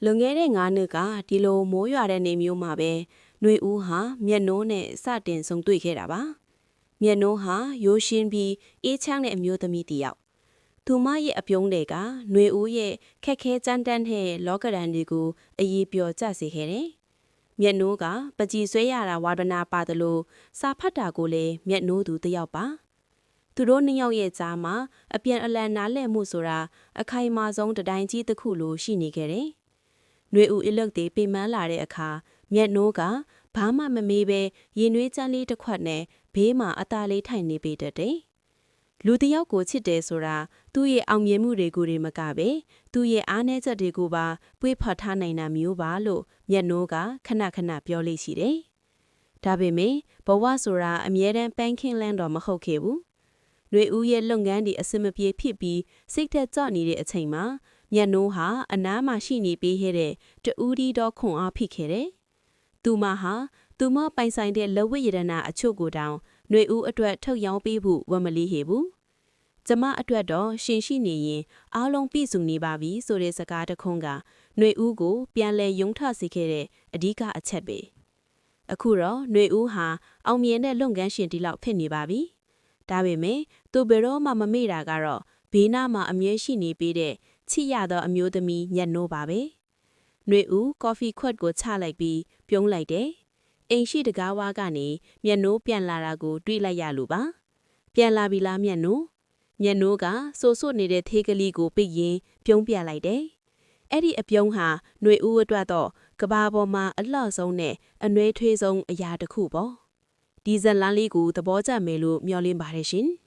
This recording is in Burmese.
လွန်ခဲ့တဲ့9နှစ်ကဒီလိုမိုးရွာတဲ့နေမျိုးမှာပဲຫນွေဦးဟာမျက်နှိုးနဲ့စတင်ဆုံတွေ့ခဲ့တာပါမျက်နှိုးဟာရိုးရှင်းပြီးအေးချမ်းတဲ့အမျိုးသမီးတစ်ယောက်သူမရဲ့အပြုံးတွေကຫນွေဦးရဲ့ခက်ခဲကြမ်းတမ်းတဲ့လောကဓာတ်တွေကိုအရေးပျော်ကျစေခဲ့တယ်မျက်နှိုးကပကြီးဆွဲရတာဝါဒနာပါတယ်လို့စာဖတ်တာကိုလည်းမျက်နှိုးသူတစ်ယောက်ပါသူတို့နှစ်ယောက်ရဲ့ကြားမှာအပြန်အလှန်နားလည်မှုဆိုတာအခိုင်အမာဆုံးတတိုင်းကြီးတစ်ခုလိုရှိနေခဲ့တယ်။နှွေဦးအလုတ်တွေပိမန်းလာတဲ့အခါမျက်နှိုးကဘာမှမမေးပဲရင်နွေးချမ်းလေးတစ်ခွက်နဲ့ဘေးမှာအသားလေးထိုင်နေပေးတတ်တယ်။လူတစ်ယောက်ကိုချစ်တယ်ဆိုတာသူ့ရဲ့အောင်မြင်မှုတွေကိုတွေမကပဲသူ့ရဲ့အားနည်းချက်တွေကိုပါပွေ့ဖတ်ထားနိုင်တာမျိုးပါလို့မျက်နှိုးကခဏခဏပြောလိမ့်ရှိတယ်။ဒါပေမဲ့ဘဝဆိုတာအမြဲတမ်းပန်းခင်းလန်းတော့မဟုတ်ခဲ့ဘူး။နှွေဦးရဲ့လုပ်ငန်းတွေအစမပြေဖြစ်ပြီးစိတ်သက်ကြော့နေတဲ့အချိန်မှာမျက်နှိုးဟာအနားမှာရှိနေပေးခဲ့တဲ့တူးဒီတော့ခွန်အားဖြစ်ခဲ့တယ်။သူမပိုင်ဆိုင်တဲ့လက်ဝတ်ရတနာအချို့ကိုတောင်နှွေဦးအတွက်ထုတ်ရောင်းပေးဖို့ဝမလီဟေဘူး။ကျမအတွက်တော့ရှင်ရှိနေရင်အားလုံးပြည့်စုံနေပါပြီဆိုတဲ့စကားတစ်ခွန်းကနှွေဦးကိုပြန်လဲယုံထစေခဲ့တဲ့အဓိကအချက်ပဲ။အခုတော့နှွေဦးဟာအောင်မြင်တဲ့လုပ်ငန်းရှင်ဒီလောက်ဖြစ်နေပါပြီ။ဒါပေမဲ့သူဘယ်တော့မှမမေ့တာကတော့ဘေးနားမှာအမြဲရှိနေပေးတဲ့ချစ်ရသောအမျိုးသမီးညက်နိုးပါပဲ။နှွေဦးကော်ဖီခွက်ကိုချလိုက်ပြီးပြုံးလိုက်တယ်။အိမ်ရှိတကားဝါကနေမျက်နှိုးပြန်လာတာကိုတွေးလိုက်ရလို့ပါ။ပြန်လာပြီလားမျက်နှိုး။မျက်နှိုးကစိုးစိုးနေတဲ့သေးကလေးကိုပိတ်ရင်းပြုံးပြလိုက်တယ်။အဲ့ဒီအပြုံးဟာနှွေဦးအတွက်တော့ကဘာပေါ်မှာအလှဆုံးနဲ့အနှွေးထွေးဆုံးအရာတစ်ခုပေါ့။ဒီဇက်လန်းလေးကိုသဘောကျမယ်လို့မျှော်လင့်ပါတယ်ရှင်။